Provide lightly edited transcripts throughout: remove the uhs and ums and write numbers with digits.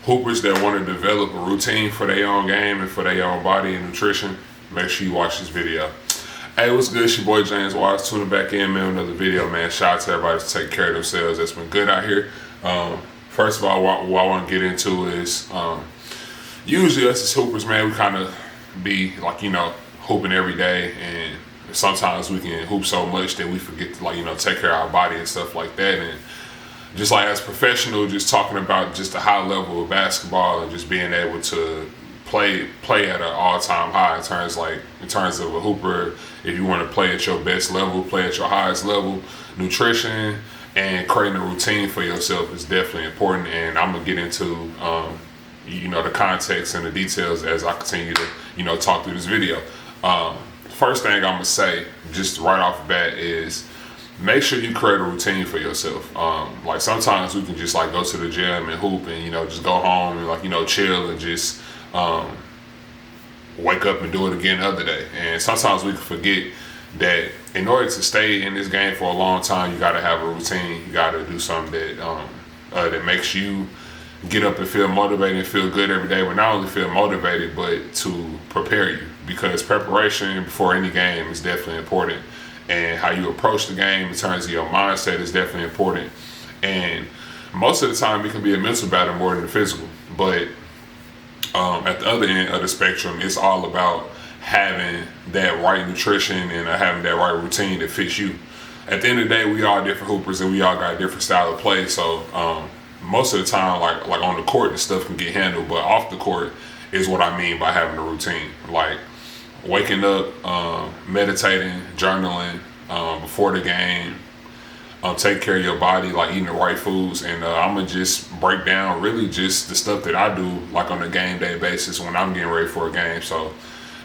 hoopers that want to develop a routine for their own game and for their own body and nutrition, make sure you watch this video. Hey, what's good? It's your boy James Wise, tuning back in, man, with another video, man. Shout out to everybody to take care of themselves. That's been good out here. First of all, what I want to get into is usually us as hoopers, man, we kind of be like, hooping every day, and sometimes we can hoop so much that we forget to take care of our body and stuff like that. And just like as professional, just talking about just the high level of basketball and just being able to play at an all-time high in terms of a hooper. If you want to play at your best level, play at your highest level, nutrition and creating a routine for yourself is definitely important. And I'm gonna get into the context and the details as I continue to talk through this video. First thing I'm gonna say, just right off the bat, is make sure you create a routine for yourself. Like sometimes we can just go to the gym and hoop and just go home and chill and just wake up and do it again the other day. And sometimes we can forget that in order to stay in this game for a long time, you got to have a routine. You got to do something that makes you get up and feel motivated and feel good every day. But not only feel motivated, but to prepare you, because preparation before any game is definitely important. And how you approach the game in terms of your mindset is definitely important. And most of the time it can be a mental battle more than a physical. But at the other end of the spectrum, it's all about having that right nutrition and having that right routine that fits you. At the end of the day, we all different hoopers and we all got a different style of play. So most of the time, like on the court, the stuff can get handled. But off the court is what I mean by having a routine. Like waking up, meditating, journaling before the game, take care of your body, like eating the right foods. And I'm gonna just break down really just the stuff that I do on a game day basis when I'm getting ready for a game. So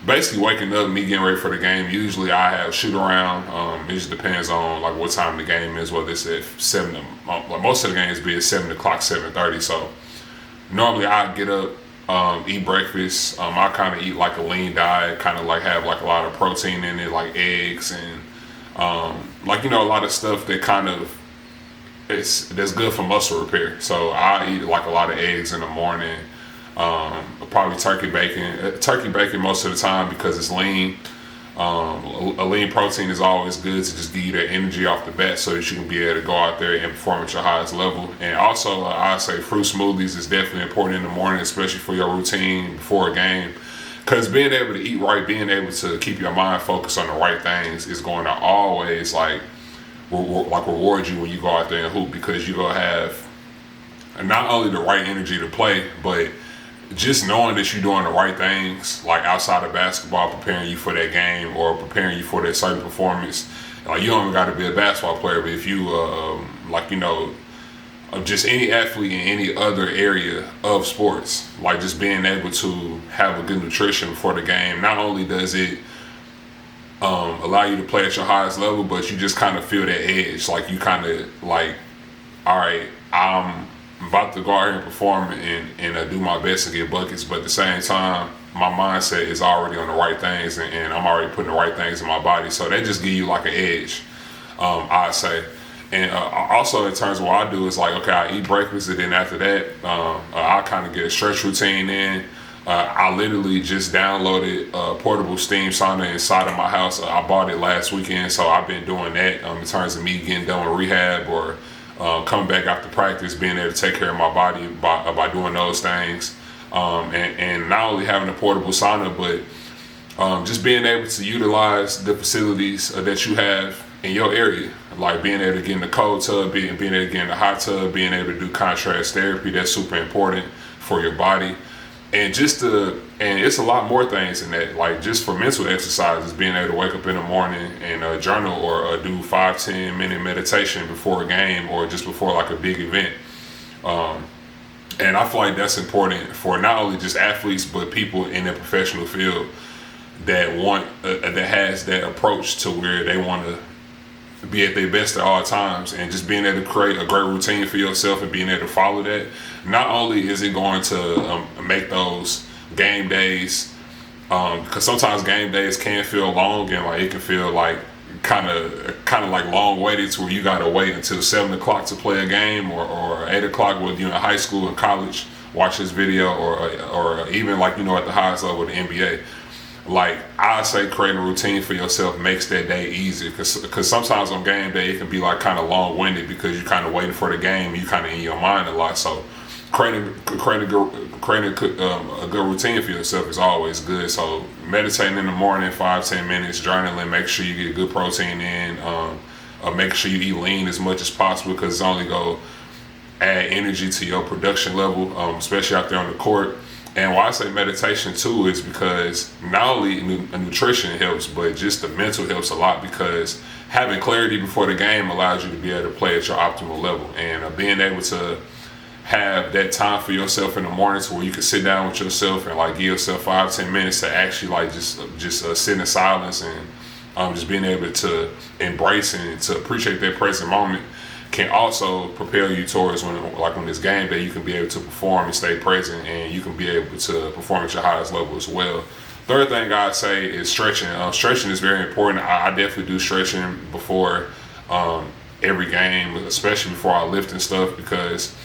basically waking up, me getting ready for the game, usually I have shoot around. It just depends on what time the game is, whether it's at 7, most of the games be at 7 o'clock, 7:30. So normally I get up, eat breakfast. I kind of eat a lean diet, kind of have a lot of protein in it, like eggs and a lot of stuff that that's good for muscle repair. So I eat a lot of eggs in the morning, probably turkey bacon most of the time because it's lean. A lean protein is always good to just give you that energy off the bat so that you can be able to go out there and perform at your highest level. And also I say fruit smoothies is definitely important in the morning, especially for your routine before a game. Because being able to eat right, being able to keep your mind focused on the right things is going to always reward you when you go out there and hoop, because you're going to have not only the right energy to play, but just knowing that you're doing the right things, outside of basketball, preparing you for that game or preparing you for that certain performance. You don't even got to be a basketball player, but if you, just any athlete in any other area of sports, just being able to have a good nutrition before the game, not only does it allow you to play at your highest level, but you just kind of feel that edge. You kind of all right, I'm about to go out here and perform and do my best to get buckets, but at the same time, my mindset is already on the right things and I'm already putting the right things in my body. So they just give you an edge, I'd say. And also in terms of what I do is okay, I eat breakfast, and then after that, I kind of get a stretch routine in. I literally just downloaded a portable steam sauna inside of my house. I bought it last weekend, so I've been doing that in terms of me getting done with rehab or coming back after practice, being able to take care of my body by doing those things. And not only having a portable sauna, but just being able to utilize the facilities that you have in your area, being able to get in the cold tub, being able to get in the hot tub, being able to do contrast therapy. That's super important for your body. And and it's a lot more things than that. Just for mental exercises, being able to wake up in the morning and journal or do 5-10 minute meditation before a game or just before a big event. And I feel that's important for not only just athletes, but people in the professional field that that has that approach to where they want to be at their best at all times, and just being able to create a great routine for yourself and being able to follow that. Not only is it going to make those game days, because sometimes game days can feel long and it can feel kind of like long waited to where you gotta wait until 7 o'clock to play a game, or 8 o'clock with you in high school and college, watch this video, or even like at the highest level of the NBA. Like I say, creating a routine for yourself makes that day easier, because sometimes on game day it can be like kind of long winded because you're kind of waiting for the game, you kind of in your mind a lot. So creating a good routine for yourself is always good. So meditating in the morning, 5-10 minutes, journaling, make sure you get good protein in, make sure you eat lean as much as possible, because it's only go add energy to your production level, especially out there on the court. And why I say meditation too is because not only nutrition helps, but just the mental helps a lot, because having clarity before the game allows you to be able to play at your optimal level. And being able to have that time for yourself in the morning to where you can sit down with yourself and like give yourself 5-10 minutes to actually like just sit in silence, and just being able to embrace and to appreciate that present moment can also propel you towards when it's game day, you can be able to perform and stay present, and you can be able to perform at your highest level as well. Third thing I'd say is stretching. Stretching is very important. I definitely do stretching before every game, especially before I lift and stuff, because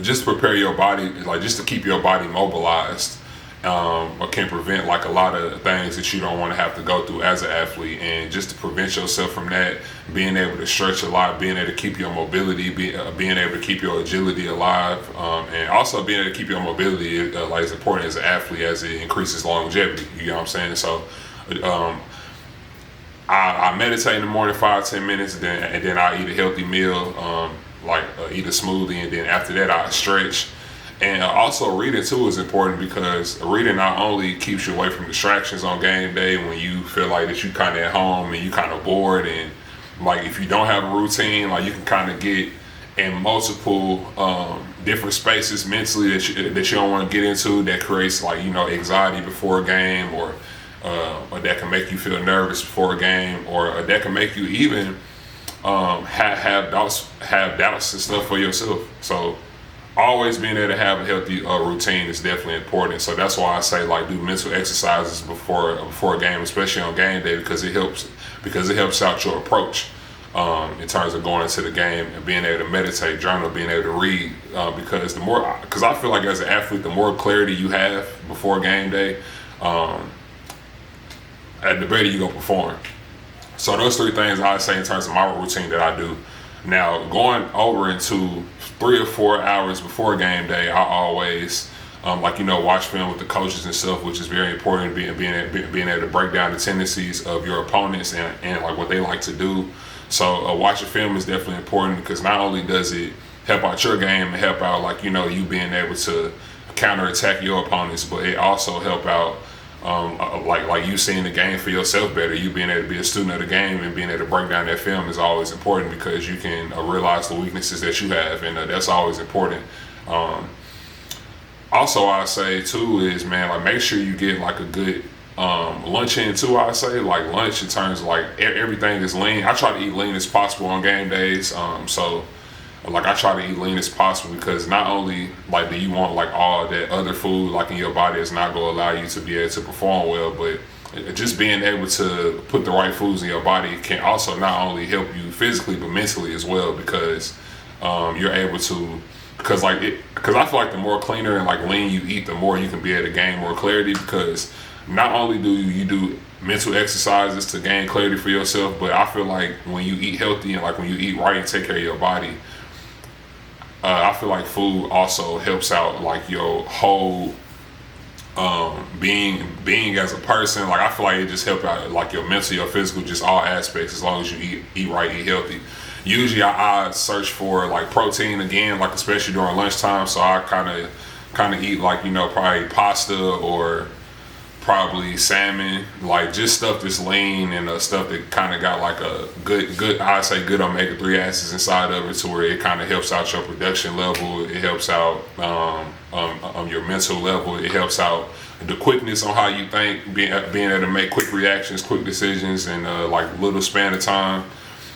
just to prepare your body, like just to keep your body mobilized, can prevent like a lot of things that you don't want to have to go through as an athlete. And just to prevent yourself from that, being able to stretch a lot, being able to keep your mobility, being able to keep your agility alive, and also being able to keep your mobility like as important as an athlete as it increases longevity. You know what I'm saying? So I meditate in the morning 5-10 minutes, and then I eat a healthy meal, eat a smoothie, and then after that I stretch. And also reading too is important, because reading not only keeps you away from distractions on game day when you feel like that you kind of at home and you kind of bored, and like if you don't have a routine, like you can kind of get in multiple different spaces mentally that you don't want to get into, that creates like anxiety before a game, or that can make you feel nervous before a game, or that can make you even have doubts and stuff for yourself. So always being able to have a healthy routine is definitely important. So that's why I say like do mental exercises before a game, especially on game day, because it helps out your approach in terms of going into the game, and being able to meditate, journal, being able to read, because I feel like as an athlete, the more clarity you have before game day, the better you go perform. So those three things I say in terms of my routine that I do. Now, going over into 3 or 4 hours before game day, I always watch film with the coaches and stuff, which is very important, being able to break down the tendencies of your opponents and like what they like to do. So watching film is definitely important, because not only does it help out your game and help out you being able to counterattack your opponents, but it also help out like you seeing the game for yourself better. You being able to be a student of the game and being able to break down that film is always important, because you can realize the weaknesses that you have, and that's always important. Also, I say too is, man, like make sure you get like a good lunch in too. I say like lunch in terms of like everything is lean. I try to eat lean as possible on game days. So like I try to eat lean as possible, because not only like do you want like all that other food like in your body is not going to allow you to be able to perform well, but just being able to put the right foods in your body can also not only help you physically but mentally as well, because you're able to, because I feel like the more cleaner and like lean you eat, the more you can be able to gain more clarity, because not only do you do mental exercises to gain clarity for yourself, but I feel like when you eat healthy and like when you eat right and take care of your body, I feel like food also helps out like your whole being as a person. Like I feel like it just helps out like your mental, your physical, just all aspects, as long as you eat right, eat healthy. Usually I search for like protein again, like especially during lunchtime. So I kind of eat like probably pasta or probably salmon, like just stuff that's lean and stuff that kind of got like a good I'd say good omega-3 acids inside of it, to where it kind of helps out your production level, it helps out your mental level, it helps out the quickness on how you think, being able to make quick reactions, quick decisions, and like little span of time,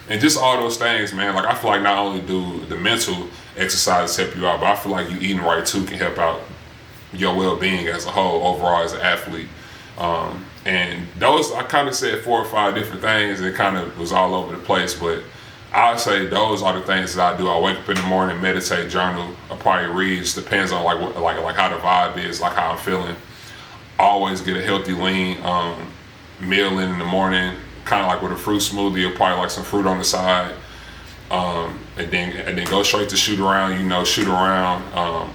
and just all those things, man. Like I feel like not only do the mental exercises help you out, but I feel like you eating right too can help out your well-being as a whole overall as an athlete. And those, I kind of said 4 or 5 different things, and it kind of was all over the place, but I would say those are the things that I do. I wake up in the morning, meditate, journal, I probably read. Just depends on like how the vibe is, like how I'm feeling. Always get a healthy, lean meal in the morning, kind of like with a fruit smoothie or probably like some fruit on the side. And then go straight to shoot around. Shoot around.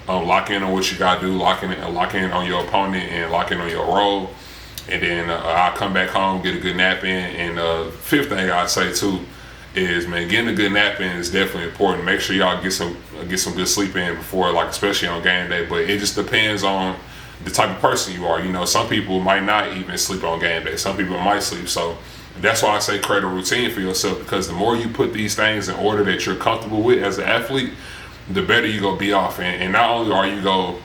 Lock in on what you gotta do. Lock in on your opponent and lock in on your role. And then I'll come back home, get a good nap in. And fifth thing I'd say too is, man, getting a good nap in is definitely important. Make sure y'all get some good sleep in before, like especially on game day. But it just depends on the type of person you are. Some people might not even sleep on game day. Some people might sleep. So that's why I say create a routine for yourself, because the more you put these things in order that you're comfortable with as an athlete, the better you go be off. And not only are you go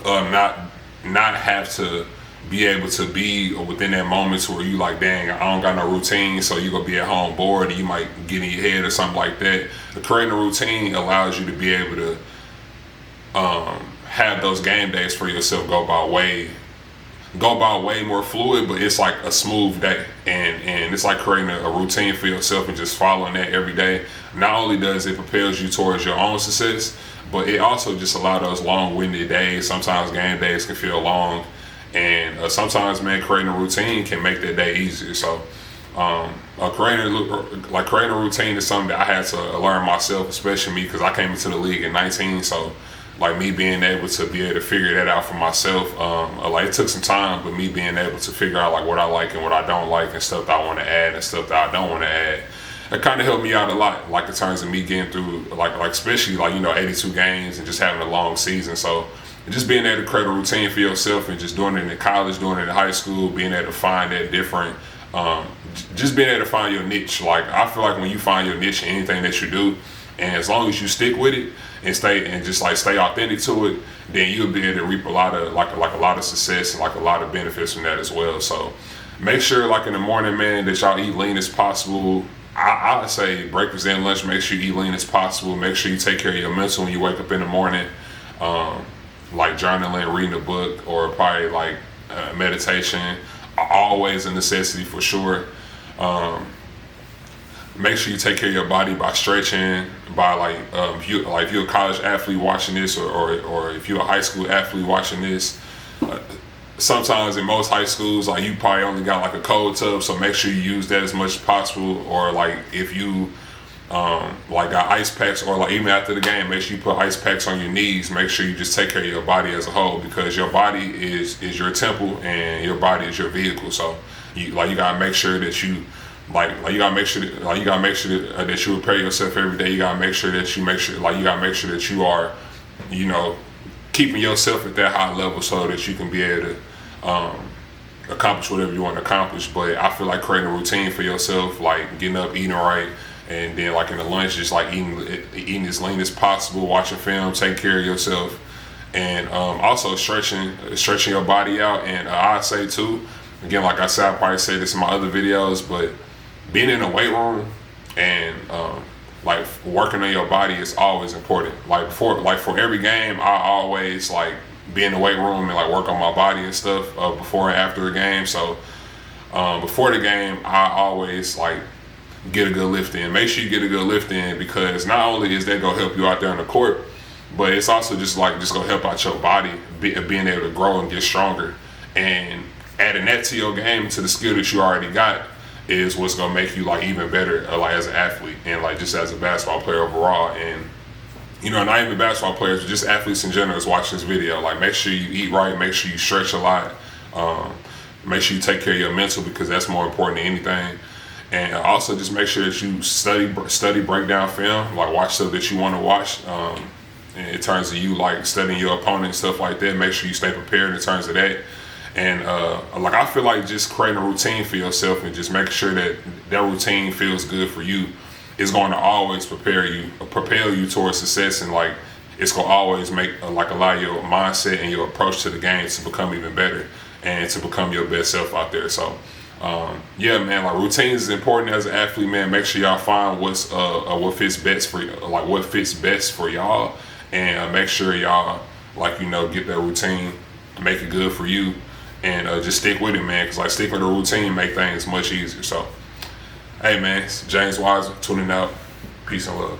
not have to be able to be within that moments where you like, dang, I don't got no routine, so you gonna be at home bored and you might get in your head or something like that. Creating a routine allows you to be able to have those game days for yourself go by way more fluid, but it's like a smooth day, and it's like creating a routine for yourself and just following that every day. Not only does it propels you towards your own success, but it also just allows those long-winded days. Sometimes game days can feel long, and sometimes, man, creating a routine can make that day easier. So creating a routine is something that I had to learn myself, especially me, because I came into the league at 19. So like me being able to figure that out for myself, like it took some time, but me being able to figure out like what I like and what I don't like, and stuff that I want to add and stuff that I don't want to add, it kind of helped me out a lot, like in terms of me getting through like especially 82 games and just having a long season. So just being able to create a routine for yourself, and just doing it in college, doing it in high school, being able to find that different, just being able to find your niche. Like I feel like when you find your niche in anything that you do, and as long as you stick with it and stay authentic to it, then you'll be able to reap a lot of success and like a lot of benefits from that as well. So make sure like in the morning, man, that y'all eat lean as possible. I say breakfast and lunch, make sure you eat lean as possible. Make sure you take care of your mental when you wake up in the morning, like journaling, reading a book, or probably like meditation. Always a necessity for sure. Make sure you take care of your body by stretching, by if you're a college athlete watching this, or if you're a high school athlete watching this. Sometimes in most high schools, like you probably only got like a cold tub, so make sure you use that as much as possible. Or like if you got ice packs, or like even after the game, make sure you put ice packs on your knees. Make sure you just take care of your body as a whole, because your body is your temple and your body is your vehicle. So you gotta make sure that you you gotta make sure that you repair yourself every day. You gotta make sure that you are, keeping yourself at that high level so that you can be able to accomplish whatever you want to accomplish. But I feel like creating a routine for yourself, like getting up, eating right, and then like in the lunch, just like eating as lean as possible, watching film, taking care of yourself, and also stretching your body out. And I'd say too, again, like I said, I probably say this in my other videos, but being in a weight room and like working on your body is always important. For every game, I always like be in the weight room and like work on my body and stuff before and after a game. So before the game, I always like get a good lift in. Make sure you get a good lift in, because not only is that gonna help you out there on the court, but it's also just gonna help out your body being able to grow and get stronger. And adding that to your game, to the skill that you already got, is what's gonna make you like even better, like as an athlete and like just as a basketball player overall. And not even basketball players, but just athletes in general is watching this video. Like make sure you eat right, make sure you stretch a lot, make sure you take care of your mental, because that's more important than anything. And also just make sure that you study breakdown film, like watch stuff that you want to watch. In terms of you like studying your opponent and stuff like that, make sure you stay prepared in terms of that. And I feel like just creating a routine for yourself and just making sure that routine feels good for you is going to always propel you towards success. And like it's going to always make allow your mindset and your approach to the game to become even better and to become your best self out there. So yeah, man, like routines is important as an athlete, man. Make sure y'all find what fits best for what fits best for y'all, and make sure y'all get that routine, make it good for you. and just stick with it, man. Because like sticking with a routine make things much easier. So, hey, man, it's James Wiser tuning out. Peace and love.